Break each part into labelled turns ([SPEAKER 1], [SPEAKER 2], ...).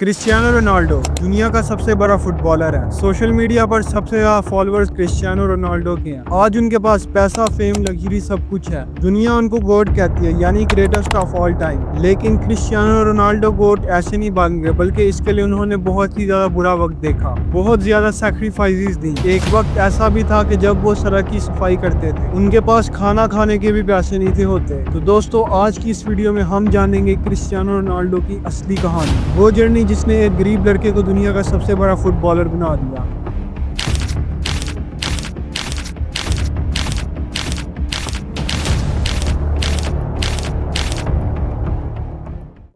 [SPEAKER 1] Cristiano Ronaldo दुनिया का सबसे बड़ा फुटबॉलर है। सोशल मीडिया पर सबसे ज्यादा फॉलोअर्स क्रिस्टियानो रोनाल्डो के हैं। आज उनके पास पैसा, फेम, लग्जरी सब कुछ है। दुनिया उनको गोट कहती है, यानी ग्रेटेस्ट ऑफ ऑल टाइम। लेकिन क्रिस्टियानो रोनाल्डो गोट ऐसे नहीं बन गए, बल्कि इसके लिए उन्होंने बहुत ही ज्यादा बुरा वक्त देखा, बहुत ज्यादा सैक्रिफाइसेस दी। एक वक्त ऐसा भी था कि जब वो सड़क की सफाई करते थे, उनके पास खाना खाने के भी पैसे नहीं थे होते। तो दोस्तों, आज की इस वीडियो में हम जानेंगे क्रिस्टियानो रोनाल्डो की असली कहानी, वो जर्नी जिसने एक गरीब लड़के को दुनिया का सबसे बड़ा फुटबॉलर बना दिया।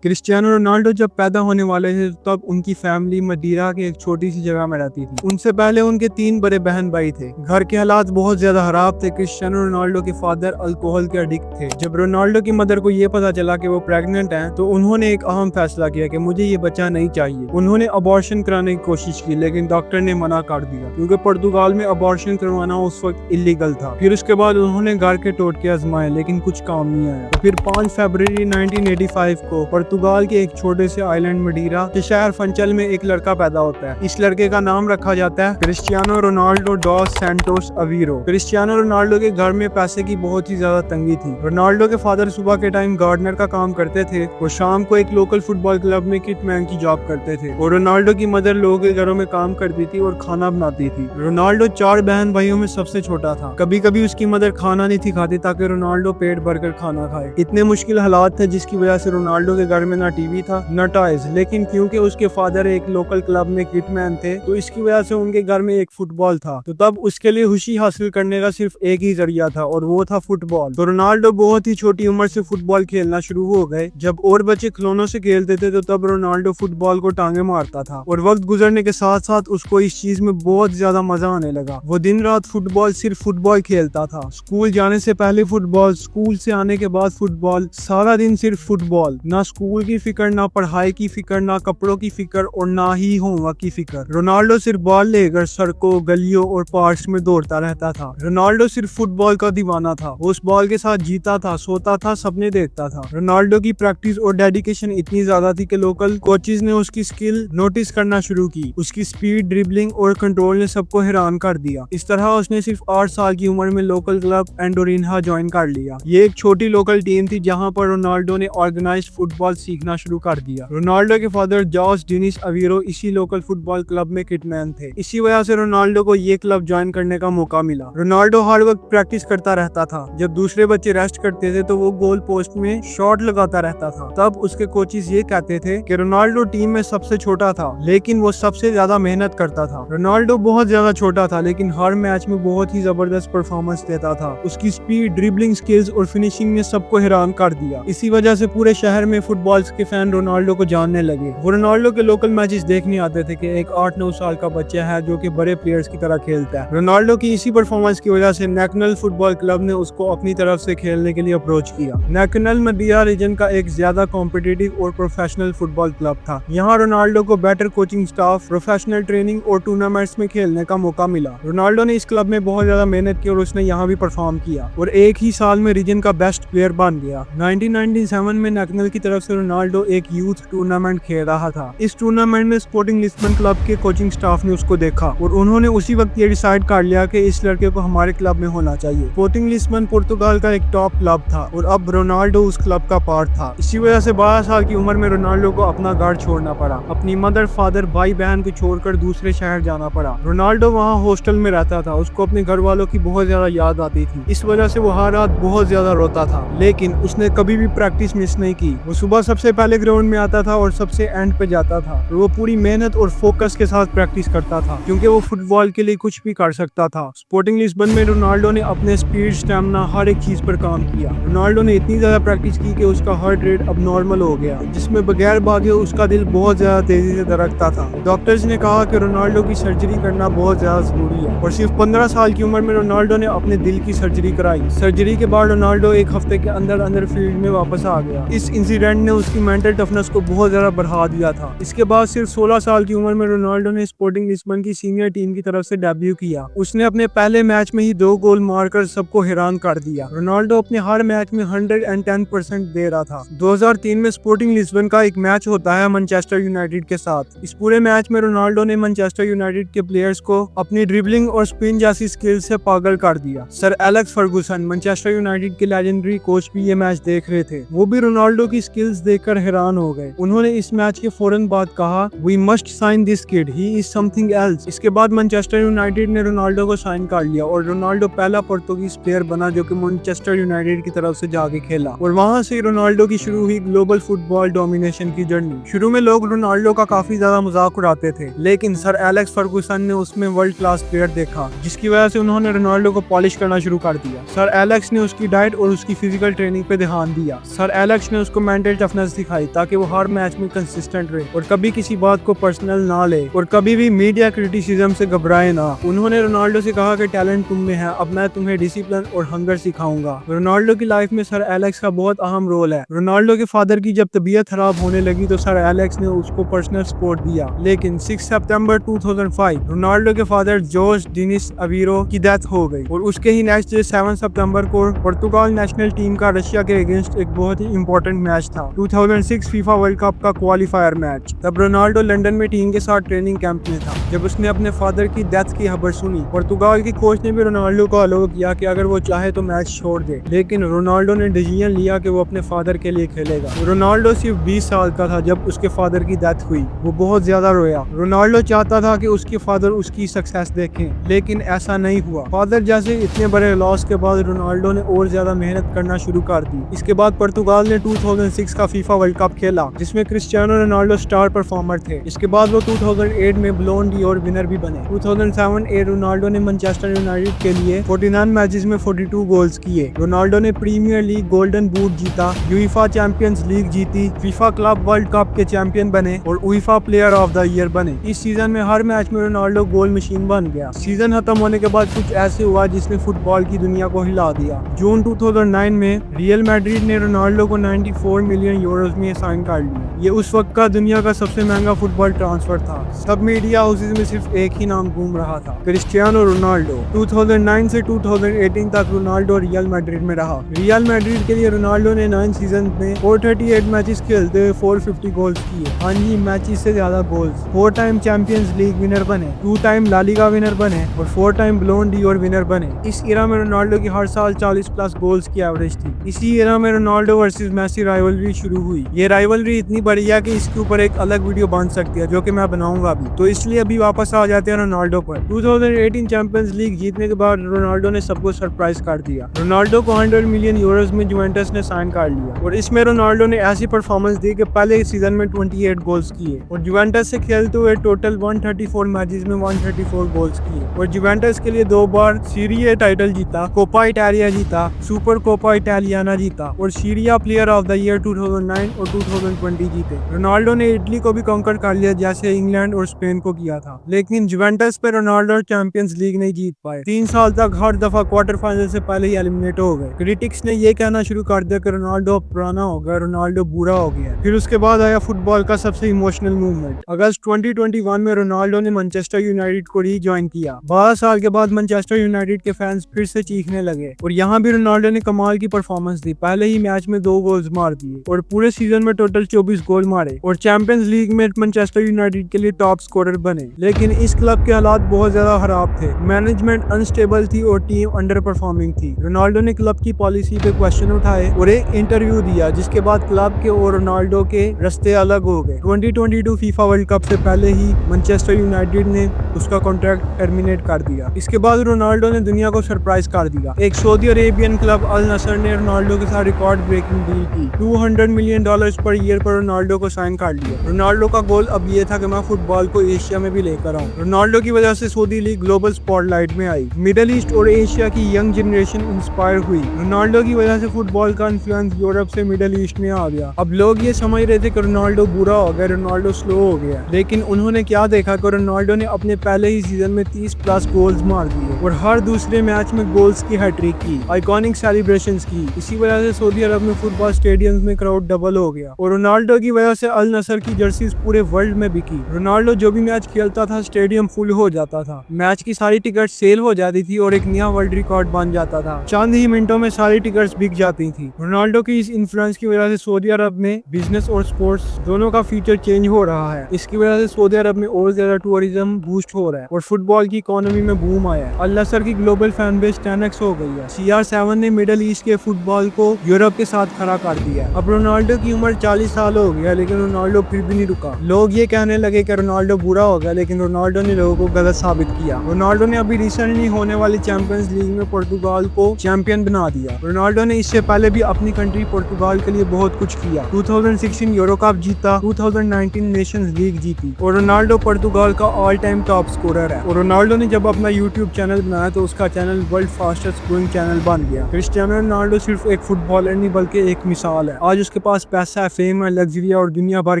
[SPEAKER 1] क्रिस्टियानो रोनाल्डो जब पैदा होने वाले थे तब उनकी फैमिली मदीरा के एक छोटी सी जगह में रहती थी। उनसे पहले उनके 3 बड़े बहन भाई थे। घर के हालात बहुत ज्यादा खराब थे। क्रिस्टियानो रोनाल्डो के फादर अल्कोहल के एडिक्ट थे। जब रोनाल्डो की मदर को ये पता चला कि वो प्रेग्नेंट हैं, तो उन्होंने एक अहम फैसला किया कि मुझे ये बच्चा नहीं चाहिए। उन्होंने अबॉर्शन कराने की कोशिश की, लेकिन डॉक्टर ने मना कर दिया, क्योंकि पुर्तगाल में अबॉर्शन करवाना उस वक्त इलीगल था। फिर उसके बाद उन्होंने घर के टोटके आजमाए, लेकिन कुछ काम नहीं आया। तो फिर 5 फरवरी 1985 को पुर्तगाल के एक छोटे से आइलैंड मदीरा के शहर फंचल में एक लड़का पैदा होता है। इस लड़के का नाम रखा जाता है Cristiano Ronaldo dos Santos Aveiro. Cristiano Ronaldo के घर में पैसे की बहुत ही ज्यादा तंगी थी। रोनाल्डो के फादर सुबह के टाइम गार्डनर का काम करते थे और शाम को एक लोकल फुटबॉल क्लब में किटमैन की जॉब करते थे। और रोनाल्डो की मदर लोगों के घरों में काम करती थी और खाना बनाती थी। रोनाल्डो 4 बहन भाइयों में सबसे छोटा था। कभी कभी उसकी मदर खाना नहीं सिखाती ताकि रोनाल्डो पेट भरकर खाना खाए। इतने मुश्किल हालात थे जिसकी वजह से रोनाल्डो के घर में ना टीवी था न टॉयज, लेकिन क्योंकि उसके फादर एक लोकल क्लब में किटमैन थे, तो इसकी वजह से उनके घर में एक फुटबॉल था। तो तब उसके लिए खुशी हासिल करने का सिर्फ एक ही जरिया था, और वो था फुटबॉल। तो रोनाल्डो बहुत ही छोटी उम्र से फुटबॉल खेलना शुरू हो गए। जब और बच्चे खिलौनों से खेलते थे, तो तब रोनाल्डो फुटबॉल को टांगे मारता था। और वक्त गुजरने के साथ साथ उसको इस चीज में बहुत ज्यादा मजा आने लगा। वो दिन रात सिर्फ फुटबॉल खेलता था। स्कूल जाने से पहले फुटबॉल, स्कूल से आने के बाद फुटबॉल, सारा दिन सिर्फ फुटबॉल। ना स्कूल की फिक्र, ना पढ़ाई की फिक्र, ना कपड़ों की फिक्र, और ना ही होमवर्क की फिक्र। रोनाल्डो सिर्फ बॉल लेकर सड़कों, गलियों और पार्क्स में दौड़ता रहता था। रोनाल्डो सिर्फ फुटबॉल का दीवाना था। वो उस बॉल के साथ जीता था, सोता था, सपने देखता था। रोनाल्डो की प्रैक्टिस और डेडिकेशन इतनी ज्यादा थी कि लोकल कोचेज ने उसकी स्किल नोटिस करना शुरू की। उसकी स्पीड, ड्रिबलिंग और कंट्रोल ने सबको हैरान कर दिया। इस तरह उसने सिर्फ 8 साल की उम्र में लोकल क्लब एंडोरिन्हा ज्वाइन कर लिया। ये एक छोटी लोकल टीम थी जहां पर रोनाल्डो ने ऑर्गेनाइज्ड फुटबॉल सीखना शुरू कर दिया। रोनाल्डो के फादर जॉस डेनिस अवीरो इसी लोकल फुटबॉल क्लब में किटमैन थे। इसी वजह से रोनाल्डो को ये क्लब ज्वाइन करने का मौका मिला। रोनाल्डो हर वक्त प्रैक्टिस करता रहता था। जब दूसरे बच्चे रेस्ट करते थे, तो वो गोल पोस्ट में शॉट लगाता रहता था। तब उसके कोचेस ये कहते थे कि रोनाल्डो टीम में सबसे छोटा था, लेकिन वो सबसे ज्यादा मेहनत करता था। रोनाल्डो बहुत ज्यादा छोटा था, लेकिन हर मैच में बहुत ही जबरदस्त परफॉर्मेंस देता था। उसकी स्पीड, ड्रिबलिंग स्किल्स और फिनिशिंग ने सबको हैरान कर दिया। इसी वजह से पूरे शहर में फुटबॉल के फैन रोनाल्डो को जानने लगे। वो रोनाल्डो के लोकल मैचेस देखने आते थे कि एक 8-9 साल का बच्चा है जो कि बड़े प्लेयर्स की तरह खेलता है। रोनाल्डो की इसी परफॉर्मेंस की वजह से नेशनल फुटबॉल क्लब ने उसको अपनी तरफ से खेलने के लिए अप्रोच किया। नेशनल मदीरा रीजन का एक ज्यादा कॉम्पिटिटिव और प्रोफेशनल फुटबॉल क्लब था। यहाँ रोनाल्डो को better coaching staff, professional training और टूर्नामेंट्स में खेलने का मौका मिला। रोनाल्डो ने इस क्लब में बहुत ज्यादा मेहनत की और उसने यहाँ भी परफॉर्म किया और एक ही साल में रीजन का बेस्ट प्लेयर बन गया। 1997 में नेशनल की तरफ से रोनाल्डो एक यूथ टूर्नामेंट खेल रहा था। इस टूर्नामेंट में स्पोर्टिंग लिस्बन क्लब के कोचिंग स्टाफ ने उसको देखा और उन्होंने उसी वक्त ये डिसाइड कर लिया कि इस लड़के को हमारे क्लब में होना चाहिए। स्पोर्टिंग लिस्बन पुर्तगाल का एक टॉप क्लब था और अब रोनाल्डो उस क्लब का पार्ट था। इसी वजह से 12 साल की उम्र में रोनाल्डो को अपना घर छोड़ना पड़ा। अपनी मदर, फादर, भाई बहन को छोड़कर दूसरे शहर जाना पड़ा। रोनाल्डो वहाँ हॉस्टल में रहता था। उसको अपने घर वालों की बहुत ज्यादा याद आती थी। इस वजह से वो हर रात बहुत ज्यादा रोता था, लेकिन उसने कभी भी प्रैक्टिस मिस नहीं की। वो सुबह सबसे पहले ग्राउंड में आता था और सबसे एंड पे जाता था। वो पूरी मेहनत और फोकस के साथ प्रैक्टिस करता था, क्योंकि वो फुटबॉल के लिए कुछ भी कर सकता था। स्पोर्टिंग लिस्बन में रोनाल्डो ने अपने स्पीड, स्टैमिना, हर एक चीज पर काम किया। रोनाल्डो ने इतनी ज्यादा प्रैक्टिस की कि उसका हार्ट रेट अब नॉर्मल हो गया, जिसमें बगैर भागे उसका दिल बहुत ज्यादा तेजी से धड़कता था। डॉक्टर्स ने कहा कि रोनाल्डो की सर्जरी करना बहुत ज्यादा जरूरी है, और सिर्फ 15 साल की उम्र में रोनाल्डो ने अपने दिल की सर्जरी कराई। सर्जरी के बाद रोनाल्डो एक हफ्ते के अंदर फील्ड में वापस आ गया। इस इंसिडेंट ने उसकी मेंटल टफनेस को बहुत ज्यादा बढ़ा दिया था। इसके बाद सिर्फ 16 साल की उम्र में रोनाल्डो ने स्पोर्टिंग लिस्बन की सीनियर टीम की तरफ से डेब्यू किया। उसने अपने पहले मैच में ही 2 गोल मारकर सबको हैरान कर दिया। रोनाल्डो अपने हर मैच में 110% दे रहा था। 2003 में स्पोर्टिंग लिस्बन का एक मैच होता है मैनचेस्टर यूनाइटेड के साथ। इस पूरे मैच में रोनाल्डो ने मैनचेस्टर यूनाइटेड के प्लेयर्स को अपनी ड्रिबलिंग और स्पिन जैसी स्किल से पागल कर दिया। Sir Alex Ferguson Manchester United के लेजेंडरी कोच भी ये मैच देख रहे थे। वो भी रोनाल्डो की स्किल्स देखकर हैरान हो गए। उन्होंने इस मैच के फौरन बाद कहा, "We must sign this kid. He is something else." इसके बाद मैनचेस्टर यूनाइटेड ने रोनाल्डो को साइन कर लिया और रोनाल्डो पहला पुर्तगाली प्लेयर बना जो कि मैनचेस्टर यूनाइटेड की तरफ से जाके खेला। और वहां से रोनाल्डो की शुरू हुई ग्लोबल फुटबॉल डोमिनेशन की जर्नी। शुरू में लोग रोनाल्डो का काफी ज्यादा मजाक उड़ाते थे, लेकिन सर एलेक्स फर्गूसन ने उसमें वर्ल्ड क्लास प्लेयर देखा, जिसकी वजह से उन्होंने रोनाल्डो को पॉलिश करना शुरू कर दिया। सर एलेक्स ने उसकी डाइट और उसकी फिजिकल ट्रेनिंग पे ध्यान दिया। सर एलेक्स ने उसको मेंटल टफनेस दिखाई ताकि वो हर मैच में कंसिस्टेंट रहे और कभी किसी बात को पर्सनल ना ले और कभी भी मीडिया क्रिटिसिज्म से घबराए ना। उन्होंने रोनाल्डो से कहा कि टैलेंट तुम में है, अब मैं तुम्हें डिसिप्लिन और हंगर सिखाऊंगा। रोनाल्डो की लाइफ में सर एलेक्स का बहुत अहम रोल है। रोनाल्डो के फादर की जब तबीयत खराब होने लगी तो सर एलेक्स ने उसको पर्सनल सपोर्ट दिया। लेकिन 6 सितंबर 2005 रोनाल्डो के फादर जोस डिनिस अवीरो की डेथ हो गई और उसके ही नेक्स्ट डे 7 सितंबर को पुर्तगाल नेशनल टीम का रशिया के अगेंस्ट एक बहुत ही इंपॉर्टेंट मैच था, 2006 फीफा वर्ल्ड कप का क्वालिफायर मैच। तब रोनाल्डो लंदन में टीम के साथ ट्रेनिंग कैंप में था। जब उसने अपने फादर की डेथ की खबर सुनी, पुर्तगाल की कोच ने भी रोनाल्डो को अलाउ किया कि अगर वो चाहे तो मैच छोड़ दे, लेकिन रोनाल्डो ने डिसीजन लिया कि वो अपने फादर के लिए खेलेगा। रोनाल्डो सिर्फ 20 साल का था जब उसके फादर की डेथ हुई। वो बहुत ज्यादा रोया। रोनाल्डो चाहता था कि उसके फादर उसकी सक्सेस देखें, लेकिन ऐसा नहीं हुआ। फादर जैसे इतने बड़े लॉस के बाद रोनाल्डो ने और ज्यादा मेहनत करना शुरू कर दी। इसके बाद पुर्तगाल ने 2006 का फीफा वर्ल्ड कप खेला, जिसमें क्रिस्टियानो रोनाल्डो स्टार परफॉर्मर थे। इसके बाद वो 2008 में ब्लोन डी और विनर भी बने। 2007-8 रोनाल्डो ने मैनचेस्टर यूनाइटेड के लिए 49 मैचेस में 42 गोल्स किए। रोनाल्डो ने प्रीमियर लीग गोल्डन बूट जीता, यूएफा चैंपियंस लीग जीती, फीफा क्लब वर्ल्ड कप के चैंपियन बने और UEFA player of the year बने। इस सीजन में हर मैच में रोनाल्डो गोल मशीन बन गया। सीजन खत्म होने के बाद कुछ ऐसे हुआ जिसने फुटबॉल की दुनिया को हिला दिया। जून 2009 में रियल मैड्रिड ने रोनाल्डो को 94 मिलियन यूरोज में साइन कर लिया। ये उस वक्त का दुनिया का सबसे महंगा फुटबॉल ट्रांसफर था। सब मीडिया हाउसेज में सिर्फ एक ही नाम घूम रहा था, क्रिस्टियानो रोनाल्डो। 2009 से 2018 तक रोनाल्डो रियल मैड्रिड में रहा। रियल मैड्रिड के लिए रोनाल्डो ने 9 सीजन में 438 मैचेस खेलते हुए 450 गोल्स किए। हाँ जी, मैचेस से ज्यादा goals. 4 time champions league winner बने, 2 टाइम ला लीगा विनर बने और 4 टाइम ब्लोन डी और विनर बने। इस एरा में रोनाल्डो की हर साल 40 प्लस गोल्स की एवरेज थी। इसी एरा में रोनाल्डो वर्सेस मेसी राइवलरी शुरू हुई। ये राइवलरी इतनी बड़ी है कि इसके ऊपर एक अलग वीडियो बन सकती है, जो कि मैं बनाऊंगा अभी। तो इसलिए अभी वापस आ जाते हैं रोनाल्डो पर। 2018 चैंपियंस लीग जीतने के बाद रोनाल्डो ने सबको सरप्राइज कर दिया। रोनाल्डो को 100 मिलियन यूरोज में जुवेंटस ने साइन कर लिया और इसमें रोनाल्डो ने ऐसी परफॉर्मेंस दी कि पहले सीजन में 28 गोल्स किए और जुवेंटस से खेलते हुए टोटल 134 मैचेस में 134 गोल्स किए और जुवेंटस के लिए 2 बार सीरिया टाइटल जीता, कोपा इटालिया जीता, सुपर कोपा इटालियाना जीता और Syria player of the year 2009 और 2020 जीते। रोनाल्डो ने इटली को भी कॉन्कर कर लिया जैसे इंग्लैंड और स्पेन को किया था, लेकिन जुवेंटस पे रोनाल्डो चैंपियंस लीग नहीं जीत पाए। 3 साल तक हर दफा क्वार्टर फाइनल से पहले ही एलिमिनेट हो गए। क्रिटिक्स ने ये कहना शुरू कर दिया कि रोनाल्डो पुराना हो गया, रोनाल्डो बुरा हो गया। फिर उसके बाद आया फुटबॉल का सबसे इमोशनल मूवमेंट। अगस्त 2021 में रोनाल्डो ने मैनचेस्टर यूनाइटेड को रीजॉइन किया। 12 साल के बाद मैनचेस्टर यूनाइटेड के फैंस फिर से चीखने लगे और यहाँ भी रोनाल्डो ने कमाल की परफॉर्मेंस दी। पहले ही मैच में 2 गोल्स मार दिए और पूरे सीजन में टोटल 24 गोल मारे और चैंपियंस लीग में मैनचेस्टर यूनाइटेड के लिए टॉप स्कोरर बने। लेकिन इस क्लब के हालात बहुत ज्यादा खराब थे। मैनेजमेंट अनस्टेबल थी और टीम अंडर परफॉर्मिंग थी। रोनाल्डो ने क्लब की पॉलिसी पे क्वेश्चन उठाए और एक इंटरव्यू दिया, जिसके बाद क्लब के और रोनाल्डो के रास्ते अलग हो गए। 2022 फीफा वर्ल्ड कप से पहले ही मैनचेस्टर यूनाइटेड ने उसका कॉन्ट्रैक्ट टर्मिनेट कर दिया। इसके बाद रोनाल्डो ने दुनिया को सरप्राइज कर दिया। एक सऊदी अरेबियन क्लब अल नसर ने रोनाल्डो के साथ रिकॉर्ड ब्रेकिंग डील की। $200 मिलियन पर ईयर पर रोनाल्डो को साइन कर लिया। रोनाल्डो का गोल अब ये था कि मैं फुटबॉल को एशिया में भी लेकर आऊं। रोनाल्डो की वजह से सऊदी लीग ग्लोबल स्पॉटलाइट में आई। मिडिल ईस्ट और एशिया की यंग जनरेशन इंस्पायर हुई। रोनाल्डो की वजह से फुटबॉल का इन्फ्लुएंस यूरोप से मिडिल ईस्ट में आ गया। अब लोग ये समझ रहे थे कि रोनाल्डो बुरा हो गया, रोनाल्डो स्लो हो गया, लेकिन उन्होंने क्या देखा कि रोनाल्डो ने अपने पहले ही सीजन में 30 प्लस गोल्स मार दिए। और हर दूसरे मैच में गोल्स की हैट्रिक की, आइकॉनिक सेलिब्रेशंस की। इसी वजह से सऊदी अरब में फुटबॉल स्टेडियम्स में क्राउड डबल हो गया और रोनाल्डो की वजह से अल नसर की जर्सीज पूरे वर्ल्ड में बिकी। रोनाल्डो जो भी मैच खेलता था स्टेडियम फुल हो जाता था, मैच की सारी टिकट सेल हो जाती थी और एक नया वर्ल्ड रिकॉर्ड बन जाता था। चंद ही मिनटों में सारी टिकट्स बिक जाती थी। रोनाल्डो की इस इन्फ्लुएंस की वजह से सऊदी अरब में बिजनेस और स्पोर्ट्स दोनों का फ्यूचर चेंज हो रहा है। इसकी वजह से सऊदी अरब में और ज्यादा टूरिज्म बूस्ट हो रहा है और फुटबॉल की इकोनॉमी में बूम आया है। अल नसर की ग्लोबल फैन बेस 10x हो गई है। CR7 ने मिडिल ईस्ट के फुटबॉल को यूरोप के साथ खड़ा कर दिया। अब रोनाल्डो की उम्र 40 साल हो गया, लेकिन रोनाल्डो फिर भी नहीं रुका। लोग ये कहने लगे कि रोनाल्डो बुरा हो गया, लेकिन रोनाल्डो ने लोगों को गलत साबित किया। रोनाल्डो ने अभी रिसेंटली होने वाली चैंपियंस लीग में पोर्तुगाल को चैंपियन बना दिया। रोनाल्डो ने इससे पहले भी अपनी कंट्री पोर्तुगाल के लिए बहुत कुछ किया। 2016 यूरो कप जीता, 2019 नेशंस लीग जीती और रोनाल्डो पोर्तुगाल का ऑल टाइम टॉप स्कोरर है। और रोनाल्डो ने जब अपना यूट्यूब चैनल बनाया तो उसका channel world fastest growing channel बन गया। क्रिस्टियानो रोनाल्डो सिर्फ एक फुटबॉलर नहीं बल्कि एक मिसाल है। आज उसके पास पैसा है, फेम है, लग्जरी है और दुनिया भर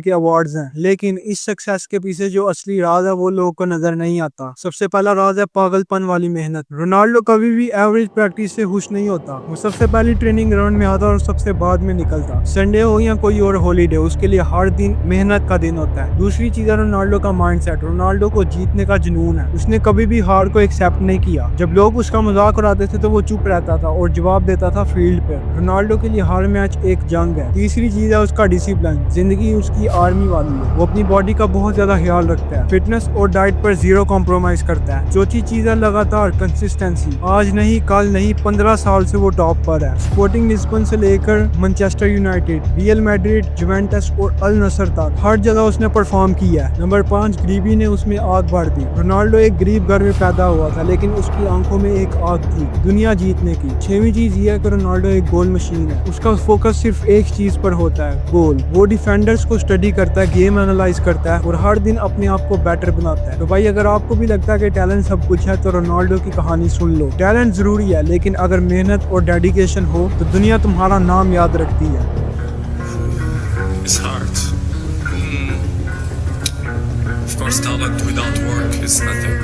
[SPEAKER 1] के अवार्ड्स हैं, लेकिन इस सक्सेस के पीछे जो असली राज है वो लोगों को नजर नहीं आता। सबसे पहला राज है पागलपन वाली मेहनत। रोनाल्डो कभी भी एवरेज प्रैक्टिस से खुश नहीं होता। वो सबसे पहले ट्रेनिंग ग्राउंड में आता और सबसे बाद में निकलता। संडे हो या कोई और हॉलीडे, उसके लिए हर दिन मेहनत का दिन होता है। दूसरी चीज है रोनाल्डो का माइंडसेट। रोनाल्डो को जीतने का जुनून है। उसने कभी भी हार को एक्सेप्ट नहीं किया। जब लोग उसका मजाक उड़ाते थे तो वो चुप रहता था और जवाब देता था फील्ड पे। रोनाल्डो के लिए हर मैच एक जंग है। तीसरी चीज है उसका डिसिप्लिन। जिंदगी उसकी आर्मी वाली है। वो अपनी बॉडी का बहुत ज्यादा ख्याल रखता है, फिटनेस और डाइट पर जीरो कॉम्प्रोमाइज करता है। चौथी चीज है लगातार कंसिस्टेंसी। आज नहीं, कल नहीं, 15 साल से वो टॉप पर है। स्पोर्टिंग लिस्बन से लेकर Manchester United, real Madrid, Juventus और अल नसर तक हर जगह उसने परफॉर्म किया है। नंबर 5, गरीबी ने उसमें आग भर दी। रोनाल्डो एक गरीब घर में पैदा हुआ था, लेकिन उसकी आंखों में एक आग थी, दुनिया जीतने की। 6वीं चीज ये है कि रोनाल्डो एक गोल मशीन है। उसका फोकस सिर्फ एक चीज पर होता है, गोल। वो डिफेंडर्स को स्टडी करता है, गेम एनालाइज करता है और हर दिन अपने आप को बेटर बनाता है। तो भाई अगर आपको भी लगता है कि टैलेंट सब कुछ है तो रोनाल्डो की कहानी सुन लो। टैलेंट जरूरी है, लेकिन अगर मेहनत और डेडिकेशन हो तो दुनिया तुम्हारा नाम याद रखती है।
[SPEAKER 2] It's hard. Of course, talent without work is nothing.